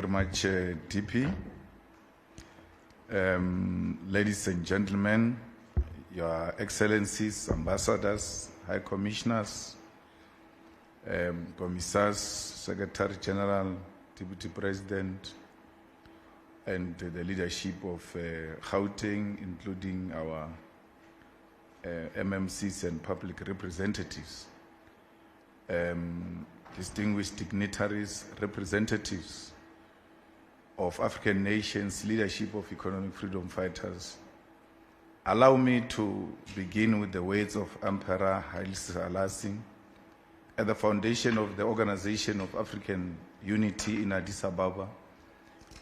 much, DP. Ladies and gentlemen, Your Excellencies, Ambassadors, High Commissioners, Commissars, Secretary General, Deputy President, and the leadership of Gauteng, including our MMCs and public representatives, distinguished dignitaries, representatives of African nations, leadership of economic freedom fighters. Allow me to begin with the words of Emperor Haile Selassie at the foundation of the Organization of African Unity in Addis Ababa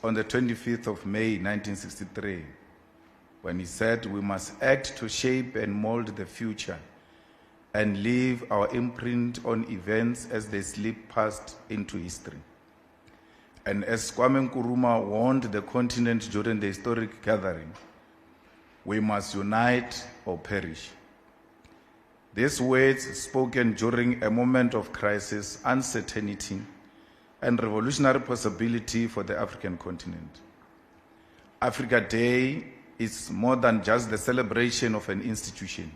on the 25th of May 1963, when he said, "We must act to shape and mold the future and leave our imprint on events as they slip past into history." And as Kwame Nkrumah warned the continent during the historic gathering, we must unite or perish. These words spoken during a moment of crisis, uncertainty, and revolutionary possibility for the African continent. Africa Day is more than just the celebration of an institution.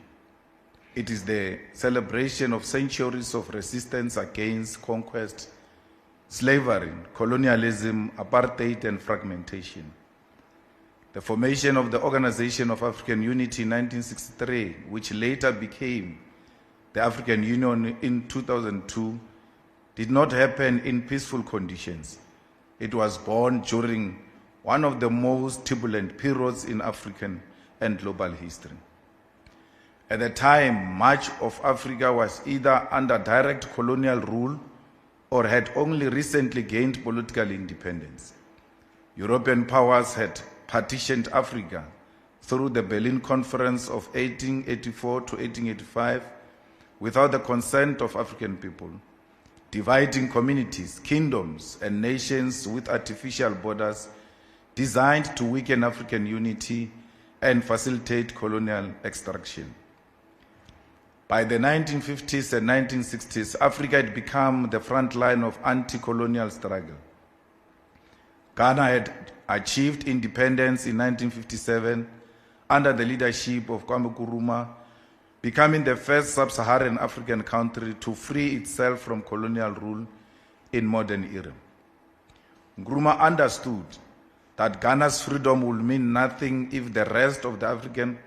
It is the celebration of centuries of resistance against conquest, slavery, colonialism, apartheid, and fragmentation. The formation of the Organization of African Unity in 1963, which later became the African Union in 2002, did not happen in peaceful conditions. It was born during one of the most turbulent periods in African and global history. At the time, much of Africa was either under direct colonial rule or had only recently gained political independence. European powers had partitioned Africa through the Berlin Conference of 1884 to 1885 without the consent of African people, dividing communities, kingdoms, and nations with artificial borders designed to weaken African unity and facilitate colonial extraction. By the 1950s and 1960s, Africa had become the front line of anti-colonial struggle. Ghana had achieved independence in 1957 under the leadership of Kwame Nkrumah, becoming the first sub-Saharan African country to free itself from colonial rule in modern era. Nkrumah understood that Ghana's freedom would mean nothing if the rest of Africa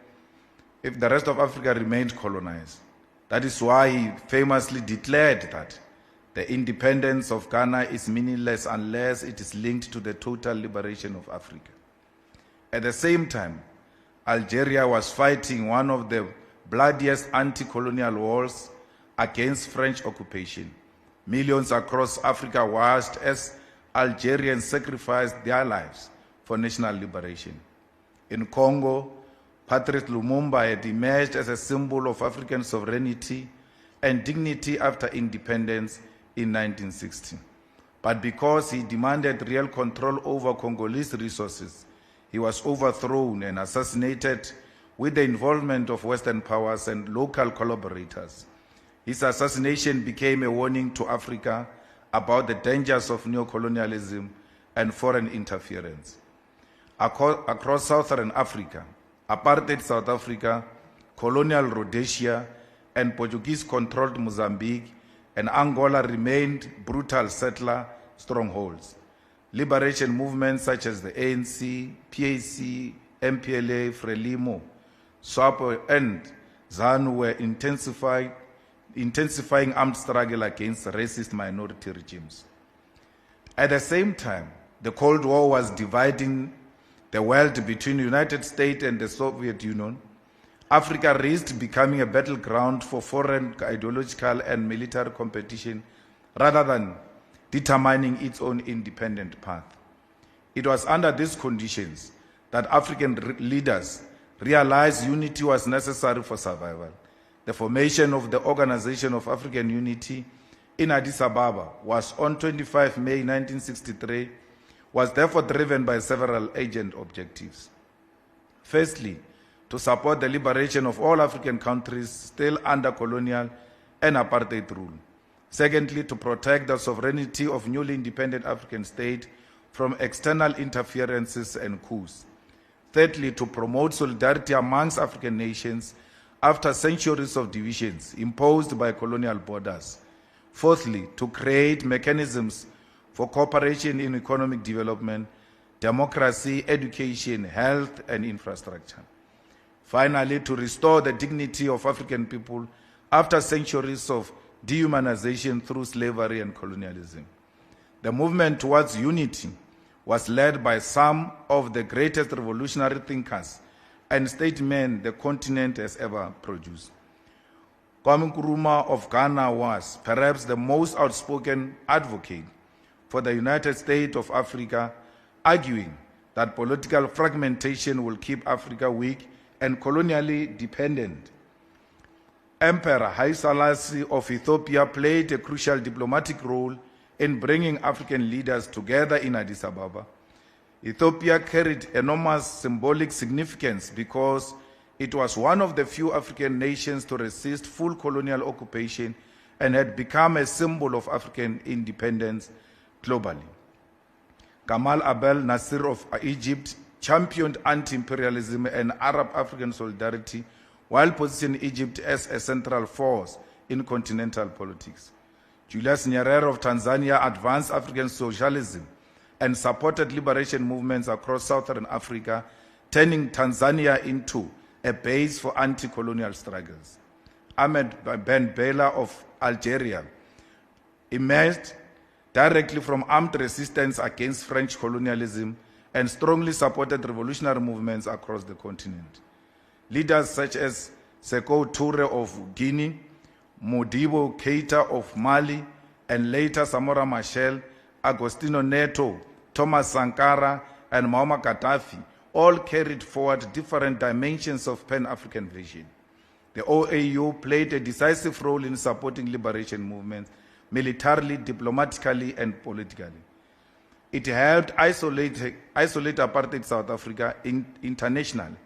remained colonized. That is why he famously declared that the independence of Ghana is meaningless unless it is linked to the total liberation of Africa. At the same time, Algeria was fighting one of the bloodiest anti-colonial wars against French occupation. Millions across Africa watched as Algerians sacrificed their lives for national liberation. In Congo, Patrice Lumumba had emerged as a symbol of African sovereignty and dignity after independence in 1960. But because he demanded real control over Congolese resources, he was overthrown and assassinated with the involvement of Western powers and local collaborators. His assassination became a warning to Africa about the dangers of neocolonialism and foreign interference. Across Southern Africa, apartheid South Africa, colonial Rhodesia, and Portuguese-controlled Mozambique and Angola remained brutal settler strongholds. Liberation movements such as the ANC, PAC, MPLA, Frelimo, SWAPO, and ZANU were intensifying armed struggle against racist minority regimes. At the same time, the Cold War was dividing the world between the United States and the Soviet Union. Africa risked becoming a battleground for foreign ideological and military competition rather than determining its own independent path. It was under these conditions that African leaders realized unity was necessary for survival. The formation of the Organization of African Unity in Addis Ababa was on 25 May 1963, was therefore driven by several urgent objectives. Firstly, to support the liberation of all African countries still under colonial and apartheid rule. Secondly, to protect the sovereignty of newly independent African states from external interferences and coups. Thirdly, to promote solidarity amongst African nations after centuries of divisions imposed by colonial borders. Fourthly, to create mechanisms for cooperation in economic development, democracy, education, health, and infrastructure. Finally, to restore the dignity of African people after centuries of dehumanization through slavery and colonialism. The movement towards unity was led by some of the greatest revolutionary thinkers and statesmen the continent has ever produced. Kwame Nkrumah of Ghana was perhaps the most outspoken advocate for the United States of Africa, arguing that political fragmentation will keep Africa weak and colonially dependent. Emperor Haile Selassie of Ethiopia played a crucial diplomatic role in bringing African leaders together in Addis Ababa. Ethiopia carried enormous symbolic significance because it was one of the few African nations to resist full colonial occupation and had become a symbol of African independence globally. Gamal Abdel Nasser of Egypt championed anti-imperialism and Arab-African solidarity while positioning Egypt as a central force in continental politics. Julius Nyerere of Tanzania advanced African socialism and supported liberation movements across southern Africa, turning Tanzania into a base for anti-colonial struggles. Ahmed Ben Bella of Algeria emerged directly from armed resistance against French colonialism and strongly supported revolutionary movements across the continent. Leaders such as Sékou Touré of Guinea, Modibo Keita of Mali, and later Samora Machel, Agostinho Neto, Thomas Sankara, and Muammar Gaddafi all carried forward different dimensions of Pan-African vision. The OAU played a decisive role in supporting liberation movements militarily, diplomatically, and politically. It helped isolate apartheid South Africa internationally,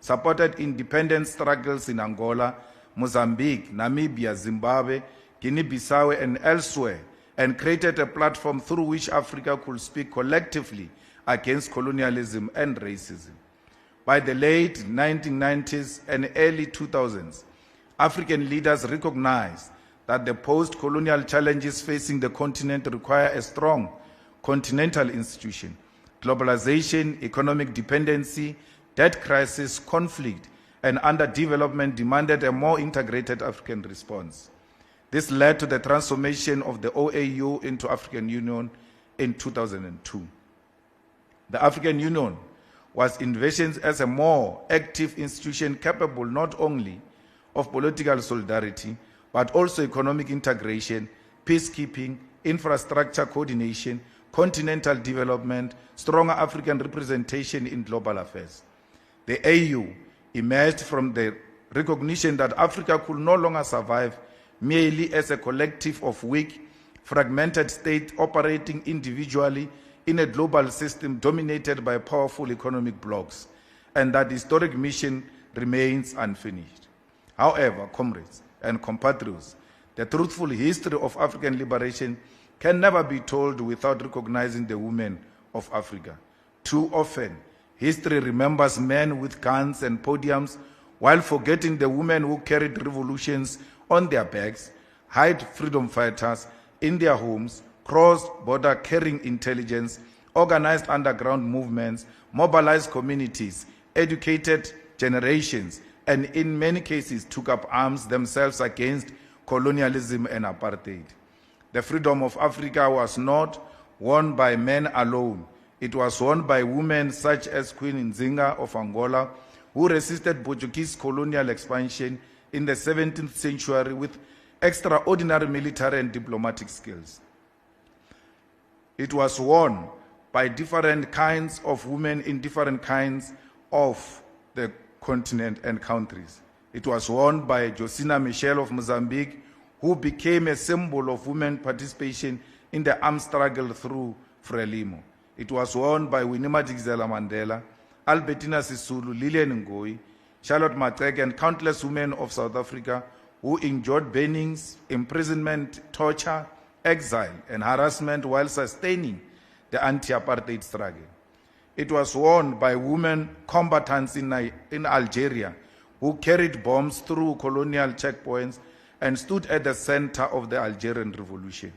supported independence struggles in Angola, Mozambique, Namibia, Zimbabwe, Guinea-Bissau, and elsewhere, and created a platform through which Africa could speak collectively against colonialism and racism. By the late 1990s and early 2000s, African leaders recognized that the post-colonial challenges facing the continent require a strong continental institution. Globalization, economic dependency, debt crisis, conflict, and underdevelopment demanded a more integrated African response. This led to the transformation of the OAU into African Union in 2002. The African Union was envisioned as a more active institution capable not only of political solidarity, but also economic integration, peacekeeping, infrastructure coordination, continental development, stronger African representation in global affairs. The AU emerged from the recognition that Africa could no longer survive merely as a collective of weak, fragmented states operating individually in a global system dominated by powerful economic blocs, and that historic mission remains unfinished. However, comrades and compatriots, the truthful history of African liberation can never be told without recognizing the women of Africa. Too often, history remembers men with guns and podiums while forgetting the women who carried revolutions on their backs, hid freedom fighters in their homes, crossed border carrying intelligence, organized underground movements, mobilized communities, educated generations, and in many cases took up arms themselves against colonialism and apartheid. The freedom of Africa was not won by men alone. It was won by women such as Queen Nzinga of Angola, who resisted Portuguese colonial expansion in the 17th century with extraordinary military and diplomatic skills. It was won by different kinds of women in different kinds of the continent and countries. It was won by Josina Michel of Mozambique, who became a symbol of women participation in the armed struggle through Frelimo. It was won by Winnie Madikizela Mandela, Albertina Sisulu, Lillian Ngoyi, Charlotte Maxeke, and countless women of South Africa who endured burnings, imprisonment, torture, exile, and harassment while sustaining the anti-apartheid struggle. It was won by women combatants in Algeria who carried bombs through colonial checkpoints and stood at the center of the Algerian Revolution.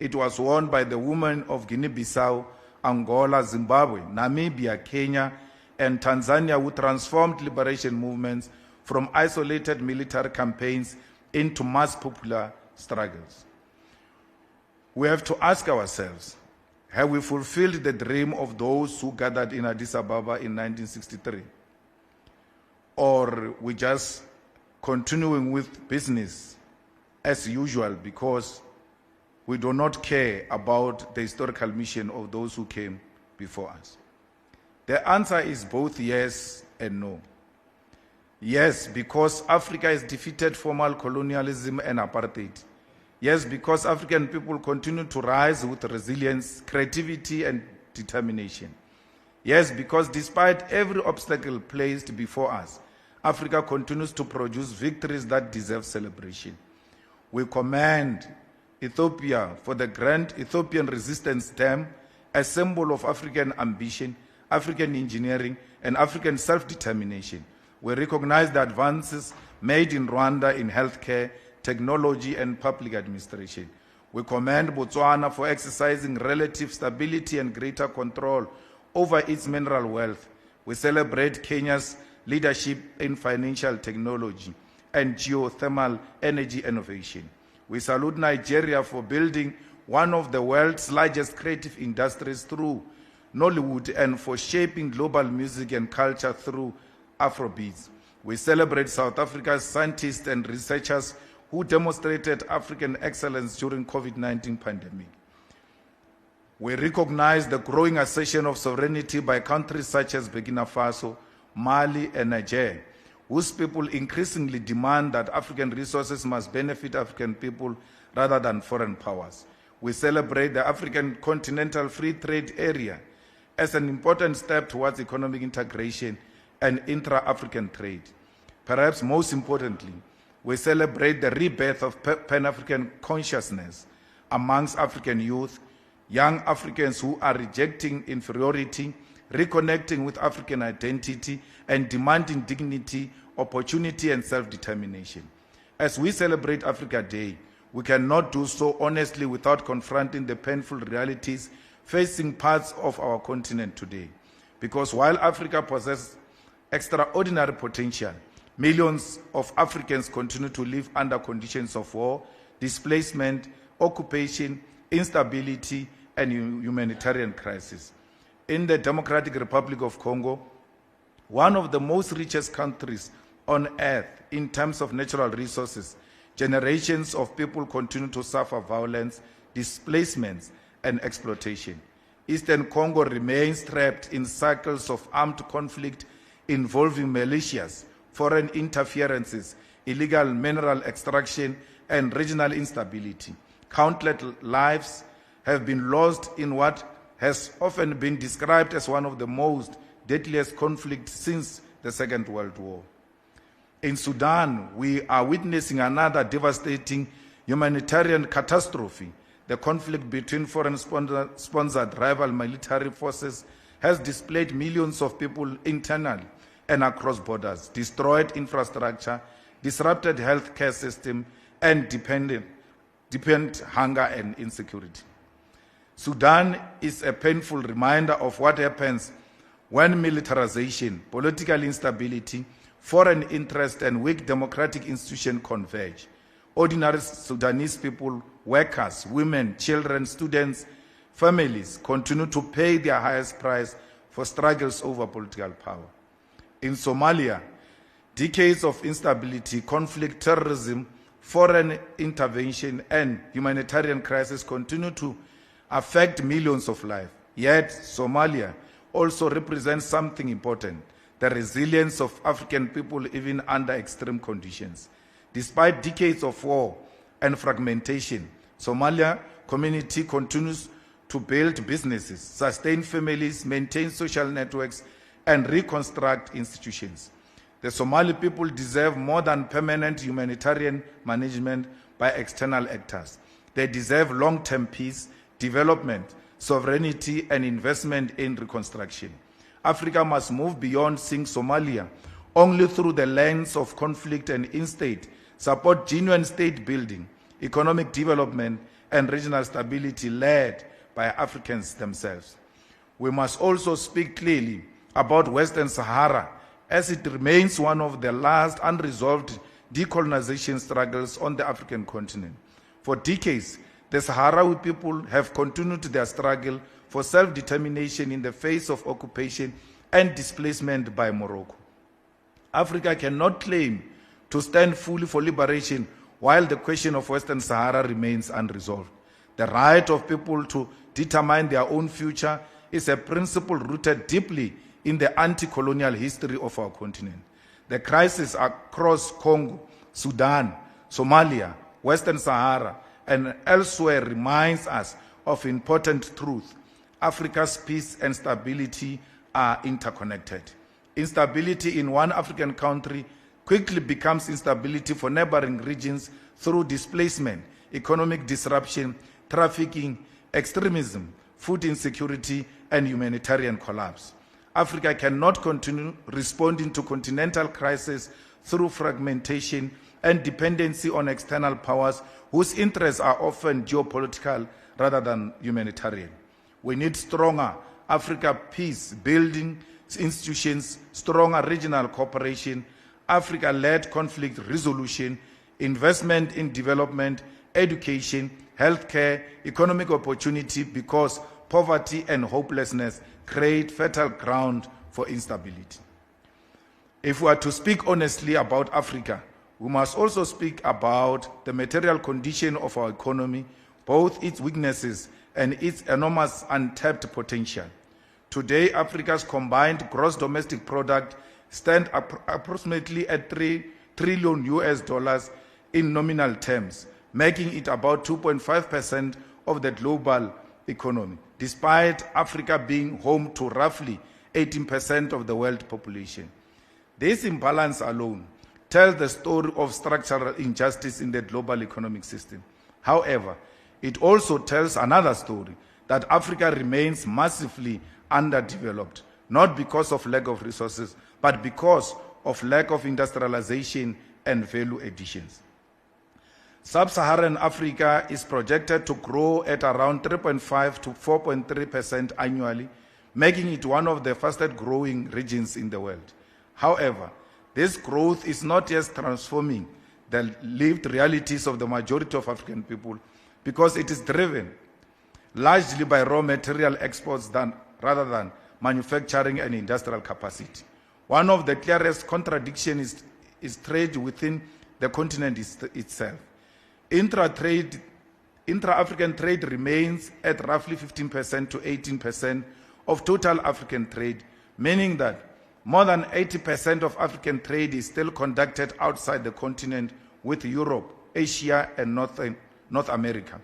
It was won by the women of Guinea-Bissau, Angola, Zimbabwe, Namibia, Kenya, and Tanzania who transformed liberation movements from isolated military campaigns into mass popular struggles. We have to ask ourselves, have we fulfilled the dream of those who gathered in Addis Ababa in 1963? Or we just continuing with business as usual because we do not care about the historical mission of those who came before us? The answer is both yes and no. Yes, because Africa has defeated formal colonialism and apartheid. Yes, because African people continue to rise with resilience, creativity, and determination. Yes, because despite every obstacle placed before us, Africa continues to produce victories that deserve celebration. We commend Ethiopia for the Grand Ethiopian Resistance Dam, a symbol of African ambition, African engineering, and African self-determination. We recognize the advances made in Rwanda in healthcare, technology, and public administration. We commend Botswana for exercising relative stability and greater control over its mineral wealth. We celebrate Kenya's leadership in financial technology and geothermal energy innovation. We salute Nigeria for building one of the world's largest creative industries through Nollywood and for shaping global music and culture through Afrobeats. We celebrate South Africa's scientists and researchers who demonstrated African excellence during COVID-19 pandemic. We recognize the growing assertion of sovereignty by countries such as Burkina Faso, Mali, and Niger, whose people increasingly demand that African resources must benefit African people rather than foreign powers. We celebrate the African Continental Free Trade Area as an important step towards economic integration and intra-African trade. Perhaps most importantly, we celebrate the rebirth of Pan-African consciousness amongst African youth, young Africans who are rejecting inferiority, reconnecting with African identity, and demanding dignity, opportunity, and self-determination. As we celebrate Africa Day, we cannot do so honestly without confronting the painful realities facing parts of our continent today. Because while Africa possesses extraordinary potential, millions of Africans continue to live under conditions of war, displacement, occupation, instability, and humanitarian crisis. In the Democratic Republic of Congo, one of the most richest countries on earth in terms of natural resources, generations of people continue to suffer violence, displacements, and exploitation. Eastern Congo remains trapped in cycles of armed conflict involving militias, foreign interferences, illegal mineral extraction, and regional instability. Countless lives have been lost in what has often been described as one of the most deadliest conflicts since the Second World War. In Sudan, we are witnessing another devastating humanitarian catastrophe. The conflict between foreign-sponsored rival military forces has displaced millions of people internally and across borders, destroyed infrastructure, disrupted healthcare system, and deepened hunger and insecurity. Sudan is a painful reminder of what happens when militarization, political instability, foreign interest, and weak democratic institutions converge. Ordinary Sudanese people, workers, women, children, students, families continue to pay their highest price for struggles over political power. In Somalia, decades of instability, conflict, terrorism, foreign intervention, and humanitarian crisis continue to affect millions of lives. Yet, Somalia also represents something important: the resilience of African people even under extreme conditions. Despite decades of war and fragmentation, Somalia community continues to build businesses, sustain families, maintain social networks, and reconstruct institutions. The Somali people deserve more than permanent humanitarian management by external actors. They deserve long-term peace, development, sovereignty, and investment in reconstruction. Africa must move beyond seeing Somalia only through the lens of conflict and instead support genuine state building, economic development, and regional stability led by Africans themselves. We must also speak clearly about Western Sahara, as it remains one of the last unresolved decolonization struggles on the African continent. For decades, the Sahrawi people have continued their struggle for self-determination in the face of occupation and displacement by Morocco. Africa cannot claim to stand fully for liberation while the question of Western Sahara remains unresolved. The right of people to determine their own future is a principle rooted deeply in the anti-colonial history of our continent. The crisis across Congo, Sudan, Somalia, Western Sahara, and elsewhere reminds us of important truth. Africa's peace and stability are interconnected. Instability in one African country quickly becomes instability for neighboring regions through displacement, economic disruption, trafficking, extremism, food insecurity, and humanitarian collapse. Africa cannot continue responding to continental crises through fragmentation and dependency on external powers whose interests are often geopolitical rather than humanitarian. We need stronger Africa peace-building institutions, stronger regional cooperation, Africa-led conflict resolution, investment in development, education, healthcare, economic opportunity, because poverty and hopelessness create fertile ground for instability. If we are to speak honestly about Africa, we must also speak about the material condition of our economy, both its weaknesses and its enormous untapped potential. Today, Africa's combined gross domestic product stands approximately at $3 trillion in nominal terms, making it about 2.5% of the global economy, despite Africa being home to roughly 18% of the world population. This imbalance alone tells the story of structural injustice in the global economic system. However, it also tells another story, that Africa remains massively underdeveloped, not because of lack of resources, but because of lack of industrialization and value additions. Sub-Saharan Africa is projected to grow at around 3.5 to 4.3% annually, making it one of the fastest growing regions in the world. However, this growth is not yet transforming the lived realities of the majority of African people, because it is driven largely by raw material exports rather than manufacturing and industrial capacity. One of the clearest contradictions is trade within the continent itself. Intra-African trade remains at roughly 15% to 18% of total African trade, meaning that more than 80% of African trade is still conducted outside the continent with Europe, Asia, and North America.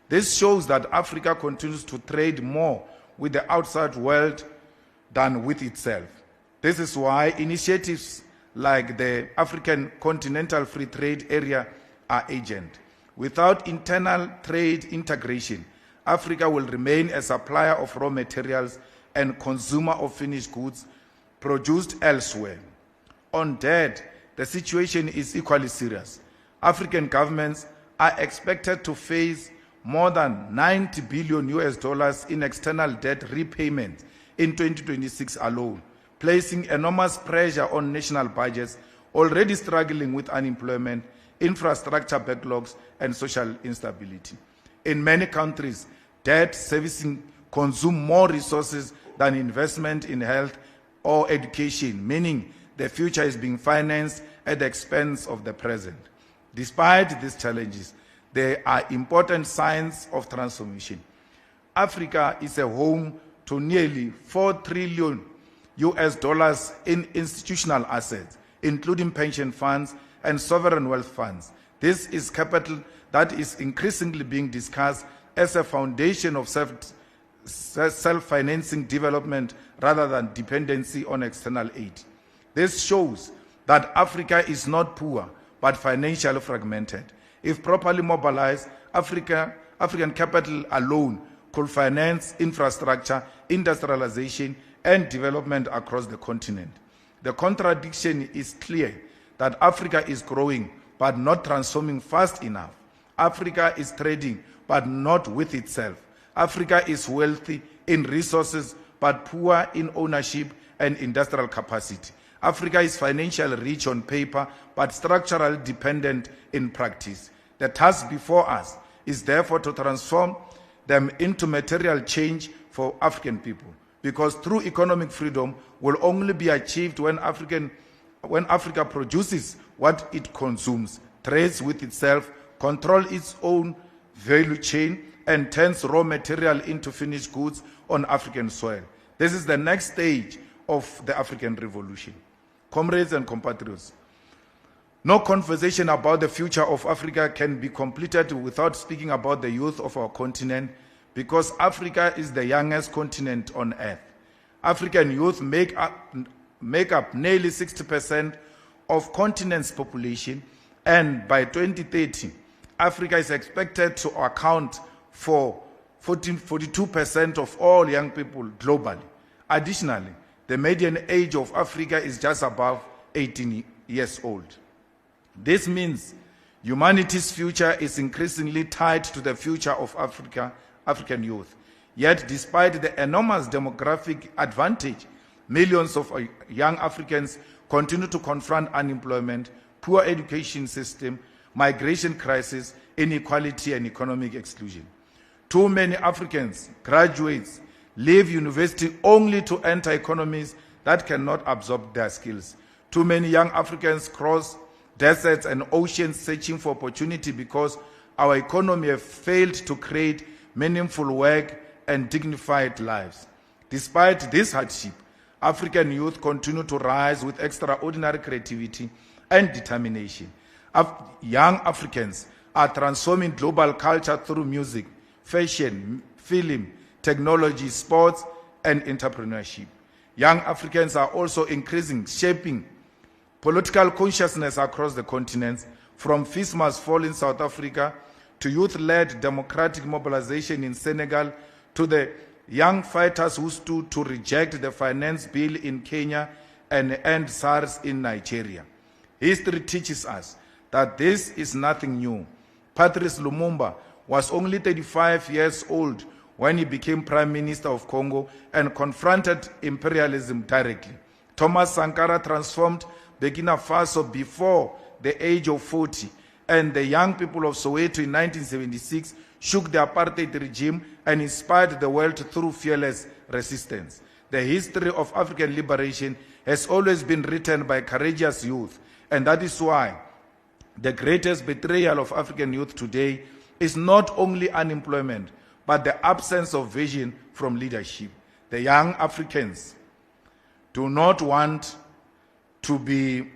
This shows that Africa continues to trade more with the outside world than with itself. This is why initiatives like the African Continental Free Trade Area are urgent. Without internal trade integration, Africa will remain a supplier of raw materials and consumer of finished goods produced elsewhere. On debt, the situation is equally serious. African governments are expected to face more than $90 billion in external debt repayment in 2026 alone, placing enormous pressure on national budgets already struggling with unemployment, infrastructure backlogs, and social instability. In many countries, debt servicing consumes more resources than investment in health or education, meaning the future is being financed at the expense of the present. Despite these challenges, there are important signs of transformation. Africa is a home to nearly $4 trillion in institutional assets, including pension funds and sovereign wealth funds. This is capital that is increasingly being discussed as a foundation of self-financing development rather than dependency on external aid. This shows that Africa is not poor, but financially fragmented. If properly mobilized, African capital alone could finance infrastructure, industrialization, and development across the continent. The contradiction is clear that Africa is growing but not transforming fast enough. Africa is trading but not with itself. Africa is wealthy in resources but poor in ownership and industrial capacity. Africa is financially rich on paper but structurally dependent in practice. The task before us is therefore to transform them into material change for African people, because true economic freedom will only be achieved when Africa produces what it consumes, trades with itself, controls its own value chain, and turns raw material into finished goods on African soil. This is the next stage of the African revolution. Comrades and compatriots, no conversation about the future of Africa can be completed without speaking about the youth of our continent, because Africa is the youngest continent on earth. African youth make up nearly 60% of continent's population, and by 2030, Africa is expected to account for 42% of all young people globally. Additionally, the median age of Africa is just above 18 years old. This means humanity's future is increasingly tied to the future of African youth. Yet, despite the enormous demographic advantage, millions of young Africans continue to confront unemployment, poor education system, migration crisis, inequality, and economic exclusion. Too many Africans, graduates, leave university only to enter economies that cannot absorb their skills. Too many young Africans cross deserts and oceans searching for opportunity because our economy has failed to create meaningful work and dignified lives. Despite this hardship, African youth continue to rise with extraordinary creativity and determination. Young Africans are transforming global culture through music, fashion, film, technology, sports, and entrepreneurship. Young Africans are also shaping political consciousness across the continent, from Feast Must Fall in South Africa to youth-led democratic mobilization in Senegal to the young fighters who stood to reject the finance bill in Kenya and end SARS in Nigeria. History teaches us that this is nothing new. Patrice Lumumba was only 35 years old when he became Prime Minister of Congo and confronted imperialism directly. Thomas Sankara transformed Burkina Faso before the age of 40, and the young people of Soweto in 1976 shook the apartheid regime and inspired the world through fearless resistance. The history of African liberation has always been written by courageous youth, and that is why the greatest betrayal of African youth today is not only unemployment, but the absence of vision from leadership. The young Africans do not want to be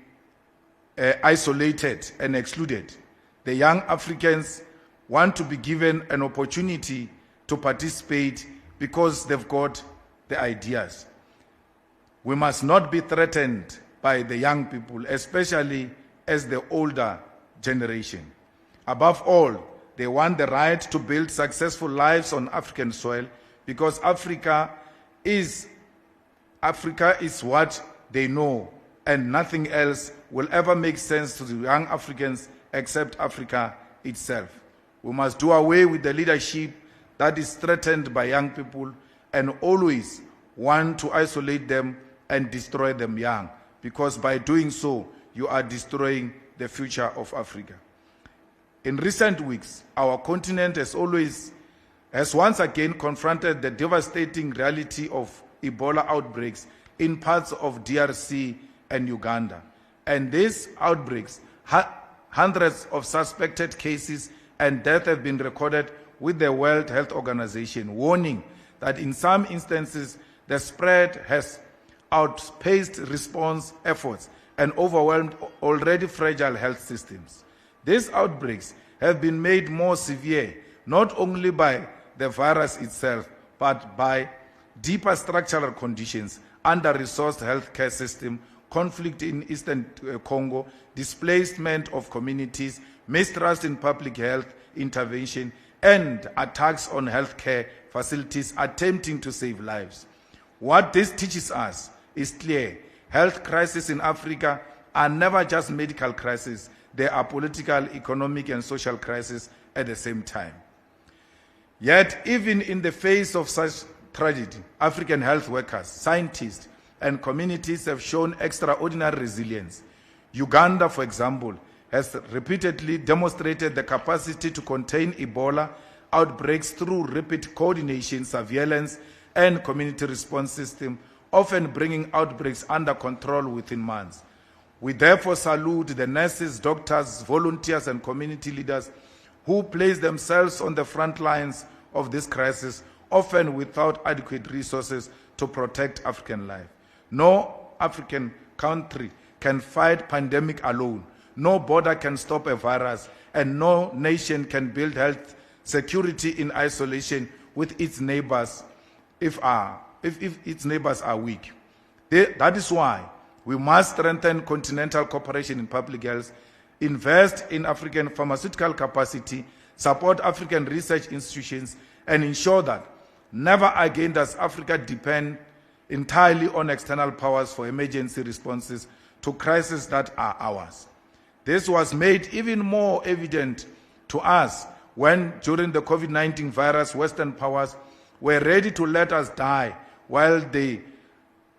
isolated and excluded. The young Africans want to be given an opportunity to participate because they've got the ideas. We must not be threatened by the young people, especially as the older generation. Above all, they want the right to build successful lives on African soil, because Africa is what they know, and nothing else will ever make sense to the young Africans except Africa itself. We must do away with the leadership that is threatened by young people and always want to isolate them and destroy them young, because by doing so, you are destroying the future of Africa. In recent weeks, our continent has once again confronted the devastating reality of Ebola outbreaks in parts of DRC and Uganda. And these outbreaks, hundreds of suspected cases and deaths have been recorded, with the World Health Organization warning that in some instances the spread has outpaced response efforts and overwhelmed already fragile health systems. These outbreaks have been made more severe not only by the virus itself, but by deeper structural conditions, under-resourced healthcare system, conflict in Eastern Congo, displacement of communities, mistrust in public health intervention, and attacks on healthcare facilities attempting to save lives. What this teaches us is clear. Health crises in Africa are never just medical crises. They are political, economic, and social crises at the same time. Yet, even in the face of such tragedy, African health workers, scientists, and communities have shown extraordinary resilience. Uganda, for example, has repeatedly demonstrated the capacity to contain Ebola outbreaks through rapid coordination, surveillance, and community response system, often bringing outbreaks under control within months. We therefore salute the nurses, doctors, volunteers, and community leaders who place themselves on the front lines of this crisis, often without adequate resources to protect African life. No African country can fight pandemic alone. No border can stop a virus, and no nation can build health security in isolation with its neighbors if its neighbors are weak. That is why we must strengthen continental cooperation in public health, invest in African pharmaceutical capacity, support African research institutions, and ensure that never again does Africa depend entirely on external powers for emergency responses to crises that are ours. This was made even more evident to us when, during the COVID-19 virus, Western powers were ready to let us die while they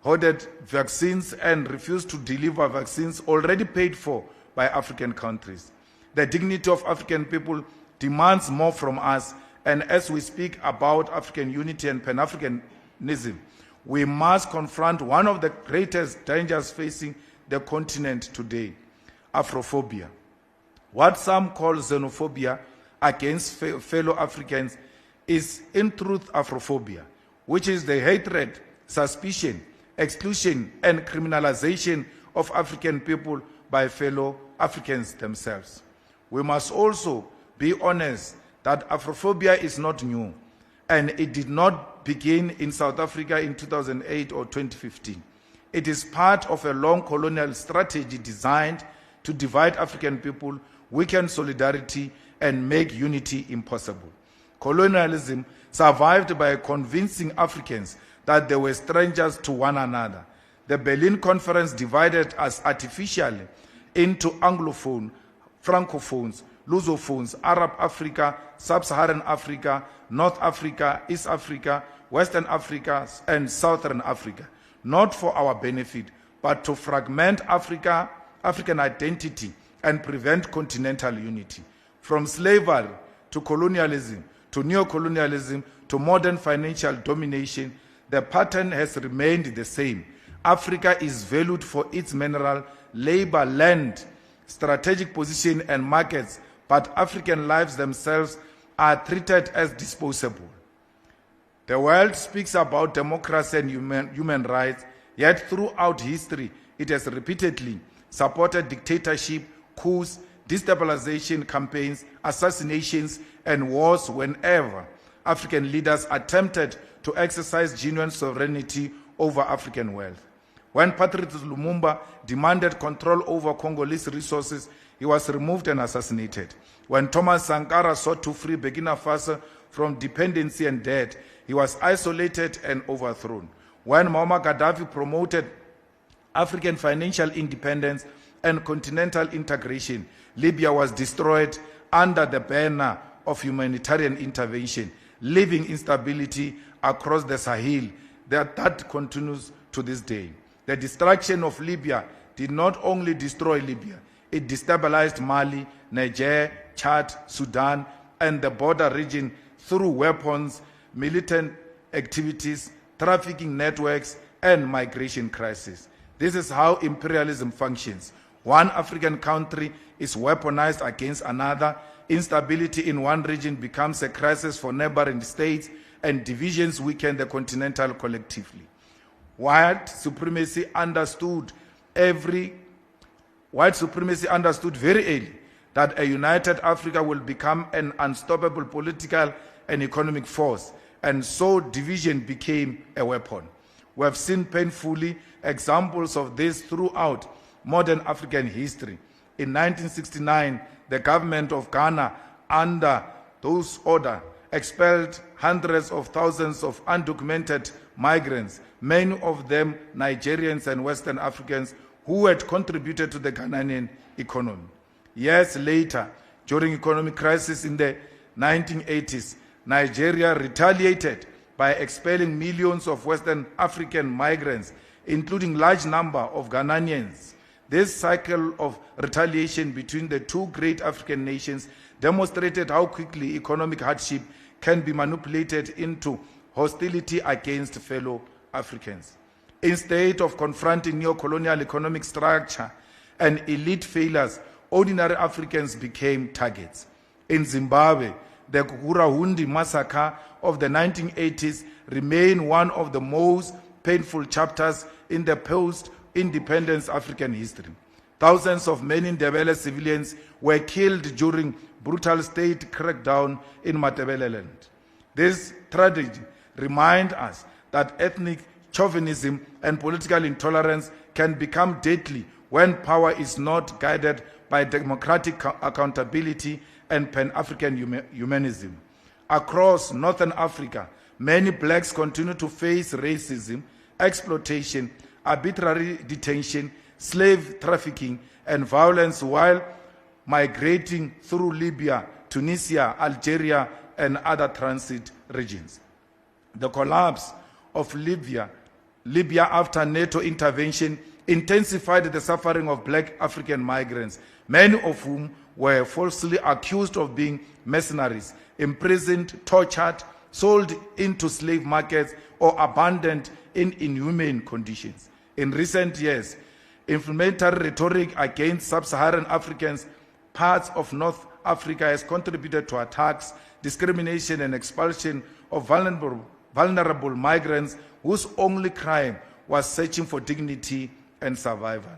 hoarded vaccines and refused to deliver vaccines already paid for by African countries. The dignity of African people demands more from us, and as we speak about African unity and Pan-Africanism, we must confront one of the greatest dangers facing the continent today: Afrophobia. What some call xenophobia against fellow Africans is in truth Afrophobia, which is the hatred, suspicion, exclusion, and criminalization of African people by fellow Africans themselves. We must also be honest that Afrophobia is not new, and it did not begin in South Africa in 2008 or 2015. It is part of a long colonial strategy designed to divide African people, weaken solidarity, and make unity impossible. Colonialism survived by convincing Africans that they were strangers to one another. The Berlin Conference divided us artificially into Anglophone, Francophones, Lusophones, Arab Africa, Sub-Saharan Africa, North Africa, East Africa, Western Africa, and Southern Africa, not for our benefit, but to fragment African identity and prevent continental unity. From slavery to colonialism, to neocolonialism, to modern financial domination, the pattern has remained the same. Africa is valued for its mineral, labor, land, strategic position, and markets, but African lives themselves are treated as disposable. The world speaks about democracy and human rights, yet throughout history, it has repeatedly supported dictatorship, coups, destabilization campaigns, assassinations, and wars whenever African leaders attempted to exercise genuine sovereignty over African wealth. When Patrice Lumumba demanded control over Congolese resources, he was removed and assassinated. When Thomas Sankara sought to free Burkina Faso from dependency and debt, he was isolated and overthrown. When Muammar Gaddafi promoted African financial independence and continental integration, Libya was destroyed under the banner of humanitarian intervention, leaving instability across the Sahel that continues to this day. The destruction of Libya did not only destroy Libya, it destabilized Mali, Niger, Chad, Sudan, and the border region through weapons, militant activities, trafficking networks, and migration crises. This is how imperialism functions. One African country is weaponized against another, instability in one region becomes a crisis for neighboring states, and divisions weaken the continental collectively. White supremacy understood very early that a united Africa will become an unstoppable political and economic force, and so division became a weapon. We have seen painfully examples of this throughout modern African history. In 1969, the government of Ghana, under those order expelled hundreds of thousands of undocumented migrants, many of them Nigerians and Western Africans who had contributed to the Ghanaian economy. Years later, during economic crisis in the 1980s, Nigeria retaliated by expelling millions of Western African migrants, including large number of Ghanaians. This cycle of retaliation between the two great African nations demonstrated how quickly economic hardship can be manipulated into hostility against fellow Africans. Instead of confronting neo-colonial economic structure and elite failures, ordinary Africans became targets. In Zimbabwe, the Kukurahundi massacre of the 1980s remained one of the most painful chapters in the post-independence African history. Thousands of many Ndebele civilians were killed during brutal state crackdown in Matabeleland. This tragedy reminds us that ethnic chauvinism and political intolerance can become deadly when power is not guided by democratic accountability and Pan-African humanism. Across Northern Africa, many blacks continue to face racism, exploitation, arbitrary detention, slave trafficking, and violence while migrating through Libya, Tunisia, Algeria, and other transit regions. The collapse of Libya after NATO intervention intensified the suffering of black African migrants, many of whom were falsely accused of being mercenaries, imprisoned, tortured, sold into slave markets, or abandoned in inhumane conditions. In recent years, inflammatory rhetoric against sub-Saharan Africans, parts of North Africa, has contributed to attacks, discrimination, and expulsion of vulnerable migrants whose only crime was searching for dignity and survival.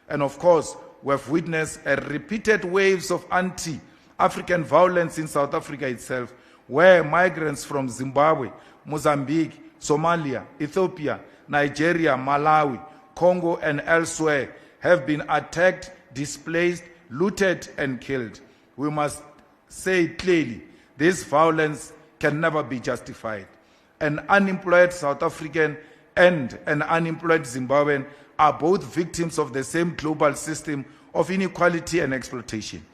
And of course, we have witnessed repeated waves of anti-African violence in South Africa itself, where migrants from Zimbabwe, Mozambique, Somalia, Ethiopia, Nigeria, Malawi, Congo, and elsewhere have been attacked, displaced, looted, and killed. We must say clearly, this violence can never be justified. An unemployed South African and an unemployed Zimbabwean are both victims of the same global system of inequality and exploitation.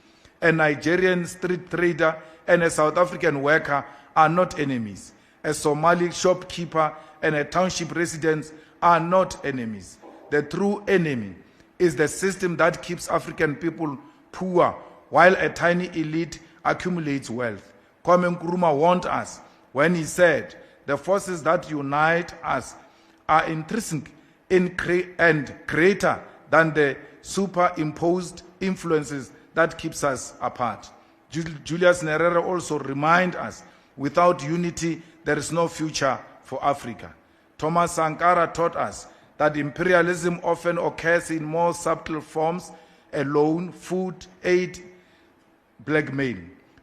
A Nigerian street trader and a South African worker are not enemies. A Somali shopkeeper and a township resident are not enemies. The true enemy is the system that keeps African people poor while a tiny elite accumulates wealth. Kwame Nkrumah warned us when he said, "The forces that unite us are intrinsic and greater than the superimposed influences that keeps us apart." Julius Nyerere also reminds us, without unity, there is no future for Africa. Thomas Sankara taught us that imperialism often occurs in more subtle forms: a loan, food, aid, blackmail.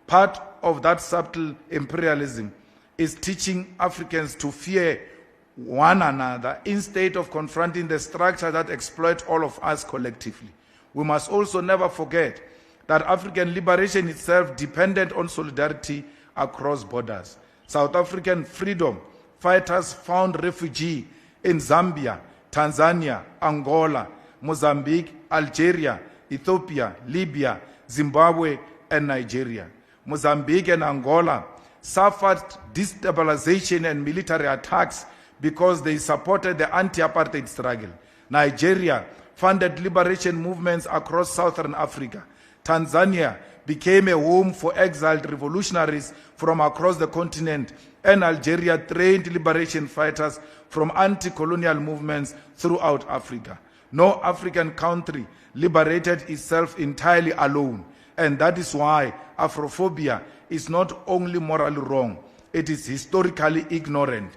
Part of that subtle imperialism is teaching Africans to fear one another instead of confronting the structure that exploits all of us collectively. We must also never forget that African liberation itself depended on solidarity across borders. South African freedom fighters found refuge in Zambia, Tanzania, Angola, Mozambique, Algeria, Ethiopia, Libya, Zimbabwe, and Nigeria. Mozambique and Angola suffered destabilization and military attacks because they supported the anti-apartheid struggle. Nigeria funded liberation movements across southern Africa. Tanzania became a home for exiled revolutionaries from across the continent, and Algeria trained liberation fighters from anti-colonial movements throughout Africa. No African country liberated itself entirely alone, and that is why Afrophobia is not only morally wrong, it is historically ignorant.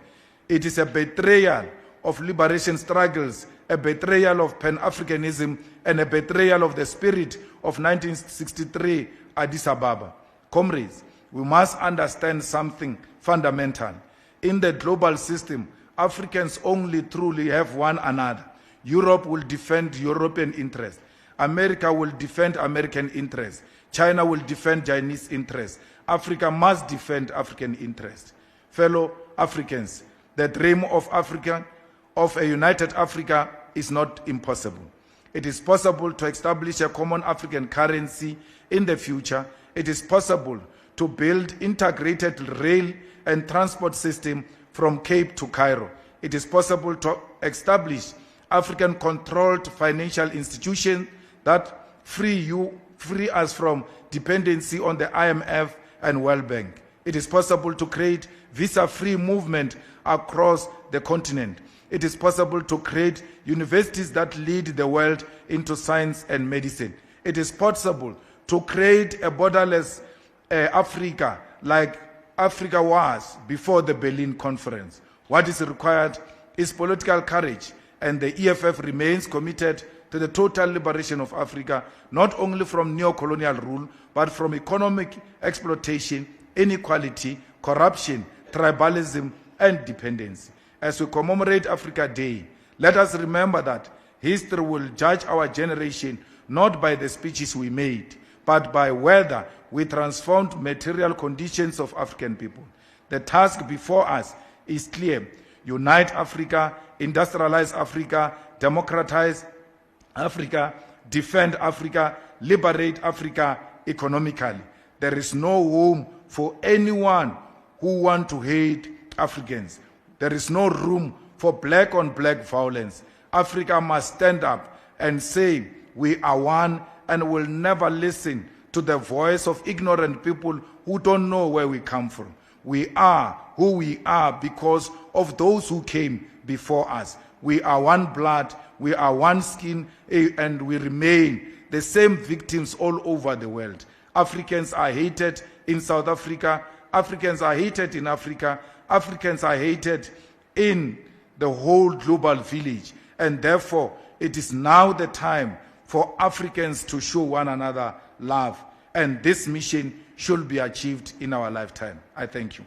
It is a betrayal of liberation struggles, a betrayal of Pan-Africanism, and a betrayal of the spirit of 1963 Addis Ababa. Comrades, we must understand something fundamental. In the global system, Africans only truly have one another. Europe will defend European interests. America will defend American interests. China will defend Chinese interests. Africa must defend African interests. Fellow Africans, the dream of Africa, of a united Africa, is not impossible. It is possible to establish a common African currency in the future. It is possible to build integrated rail and transport system from Cape to Cairo. It is possible to establish African-controlled financial institutions that free us from dependency on the IMF and World Bank. It is possible to create visa-free movement across the continent. It is possible to create universities that lead the world into science and medicine. It is possible to create a borderless Africa like Africa was before the Berlin Conference. What is required is political courage, and the EFF remains committed to the total liberation of Africa, not only from neo-colonial rule, but from economic exploitation, inequality, corruption, tribalism, and dependency. As we commemorate Africa Day, let us remember that history will judge our generation not by the speeches we made, but by whether we transformed material conditions of African people. The task before us is clear: unite Africa, industrialize Africa, democratize Africa, defend Africa, liberate Africa economically. There is no room for anyone who wants to hate Africans. There is no room for black-on-black violence. Africa must stand up and say, we are one, and will never listen to the voice of ignorant people who don't know where we come from. We are who we are because of those who came before us. We are one blood, we are one skin, and we remain the same victims all over the world. Africans are hated in South Africa. Africans are hated in Africa. Africans are hated in the whole global village. And therefore, it is now the time for Africans to show one another love. And this mission should be achieved in our lifetime. I thank you.